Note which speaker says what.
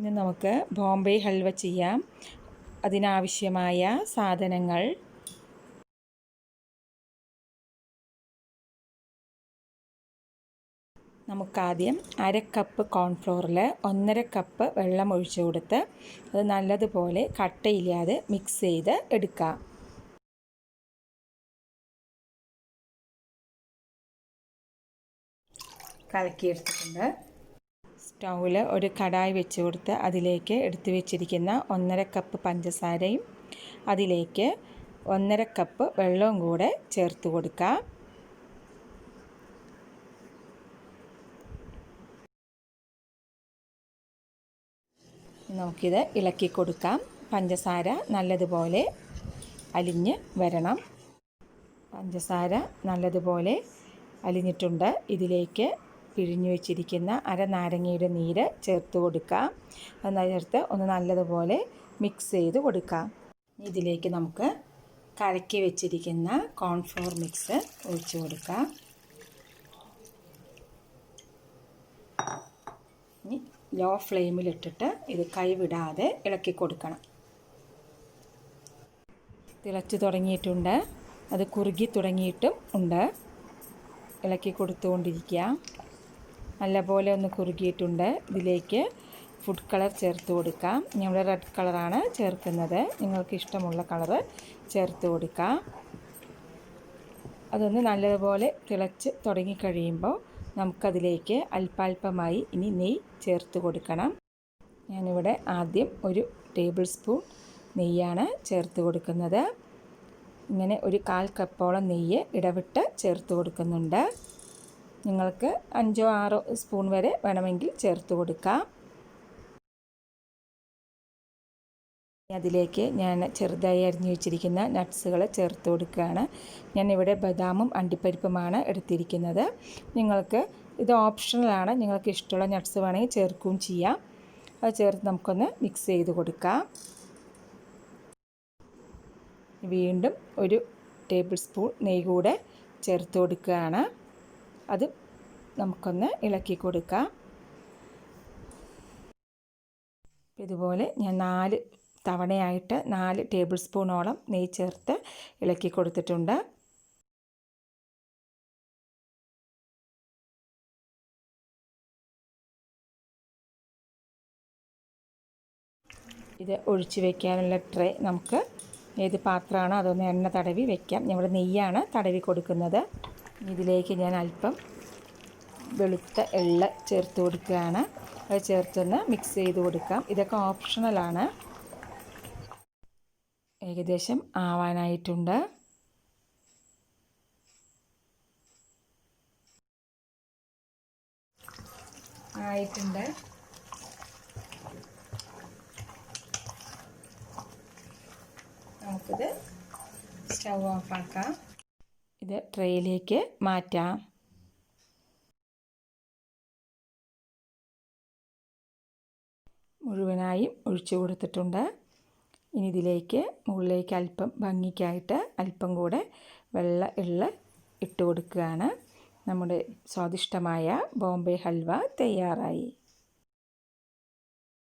Speaker 1: ഇനി നമുക്ക് ബോംബെ ഹൽവ ചെയ്യാം. അതിനാവശ്യമായ സാധനങ്ങൾ: നമുക്കാദ്യം 1/2 കപ്പ് കോൺഫ്ലോറിൽ 1/2 കപ്പ് വെള്ളം ഒഴിച്ചു കൊടുത്ത് അത് നല്ലതുപോലെ കട്ടയില്ലാതെ മിക്സ് ചെയ്ത് എടുക്കാം. കലക്കിയെടുത്തിട്ടുണ്ട്. സ്റ്റൗവിൽ ഒരു കടായി വെച്ച് കൊടുത്ത് അതിലേക്ക് എടുത്തു വെച്ചിരിക്കുന്ന 1/2 കപ്പ് പഞ്ചസാരയും അതിലേക്ക് 1/2 കപ്പ് വെള്ളവും കൂടെ ചേർത്ത് കൊടുക്കാം. നമുക്കിത് ഇളക്കി കൊടുക്കാം. പഞ്ചസാര നല്ലതുപോലെ അലിഞ്ഞ് വരണം. പഞ്ചസാര നല്ലതുപോലെ അലിഞ്ഞിട്ടുണ്ട്. ഇതിലേക്ക് പിഴിഞ്ഞു വെച്ചിരിക്കുന്ന അരനാരങ്ങയുടെ നീര് ചേർത്ത് കൊടുക്കാം. അത് ചേർത്ത് ഒന്ന് നല്ലതുപോലെ മിക്സ് ചെയ്ത് കൊടുക്കാം. ഇതിലേക്ക് നമുക്ക് കലക്കി വെച്ചിരിക്കുന്ന കോൺഫ്ലോർ മിക്സ് ഒഴിച്ചു കൊടുക്കാം. ഇനി ലോ ഫ്ലെയിമിലിട്ടിട്ട് ഇത് കൈവിടാതെ ഇളക്കി കൊടുക്കണം. തിളച്ചു തുടങ്ങിയിട്ടുണ്ട്. അത് കുറുകി തുടങ്ങിയിട്ടും ഉണ്ട്. ഇളക്കി കൊടുത്തുകൊണ്ടിരിക്കുക. നല്ലപോലെ ഒന്ന് കുറുകിയിട്ടുണ്ട്. ഇതിലേക്ക് ഫുഡ് കളർ ചേർത്ത് കൊടുക്കാം. ഞങ്ങൾ റെഡ് കളറാണ് ചേർക്കുന്നത്. നിങ്ങൾക്ക് ഇഷ്ടമുള്ള കളറ് ചേർത്ത് കൊടുക്കാം. അതൊന്ന് നല്ലതുപോലെ തിളച്ച് തുടങ്ങിക്കഴിയുമ്പോൾ നമുക്കതിലേക്ക് അല്പാൽപമായി ഇനി നെയ്യ് ചേർത്ത് കൊടുക്കണം. ഞാനിവിടെ ആദ്യം 1 ടേബിൾ സ്പൂൺ നെയ്യാണ് ചേർത്ത് കൊടുക്കുന്നത്. ഇങ്ങനെ ഒരു 1/4 കപ്പോളം നെയ്യ് ഇടവിട്ട് ചേർത്ത് കൊടുക്കുന്നുണ്ട്. നിങ്ങൾക്ക് 5-6 സ്പൂൺ വരെ വേണമെങ്കിൽ ചേർത്ത് കൊടുക്കാം. അതിലേക്ക് ഞാൻ ചെറുതായി അരിഞ്ഞു വെച്ചിരിക്കുന്ന നട്ട്സുകൾ ചേർത്ത് കൊടുക്കുകയാണ്. ഞാനിവിടെ ബദാമും അണ്ടിപ്പരിപ്പുമാണ് എടുത്തിരിക്കുന്നത്. നിങ്ങൾക്ക് ഇത് ഓപ്ഷണലാണ്. നിങ്ങൾക്ക് ഇഷ്ടമുള്ള നട്ട്സ് വേണമെങ്കിൽ ചേർക്കുകയും ചെയ്യാം. അത് ചേർത്ത് നമുക്കൊന്ന് മിക്സ് ചെയ്ത് കൊടുക്കാം. വീണ്ടും 1 ടേബിൾ സ്പൂൺ നെയ്യ് കൂടെ ചേർത്ത് കൊടുക്കുകയാണ്. അത് നമുക്കൊന്ന് ഇളക്കി കൊടുക്കാം. ഇതുപോലെ ഞാൻ 4 തവണയായിട്ട് 4 ടേബിൾ സ്പൂണോളം നെയ്യ് ചേർത്ത് ഇളക്കി കൊടുത്തിട്ടുണ്ട്. ഇത് ഒഴിച്ച് വയ്ക്കാനുള്ള ട്രേ നമുക്ക് ഏത് പാത്രമാണോ അതൊന്ന് എണ്ണ തടവി വയ്ക്കാം. ഇവിടെ നെയ്യാണ് തടവി കൊടുക്കുന്നത്. ഇതിലേക്ക് ഞാൻ അല്പം വെളുത്ത എള്ള് ചേർത്ത് കൊടുക്കുകയാണ്. അത് ചേർത്തൊന്ന് മിക്സ് ചെയ്ത് കൊടുക്കാം. ഇതൊക്കെ ഓപ്ഷണലാണ്. ഏകദേശം ആവാനായിട്ടുണ്ട്. ആയിട്ടുണ്ട്. നമുക്കിത് സ്റ്റൗ ഓഫാക്കാം. ഇത് ട്രേയിലേക്ക് മാറ്റാം. മുഴുവനായും ഒഴിച്ചു കൊടുത്തിട്ടുണ്ട്. ഇനി ഇതിലേക്ക് മുകളിലേക്ക് അല്പം ഭംഗിക്കായിട്ട് അല്പം കൂടെ വെള്ള എള്ള് ഇട്ട് കൊടുക്കുകയാണ്. നമ്മുടെ സ്വാദിഷ്ടമായ ബോംബെ ഹൽവ തയ്യാറായി.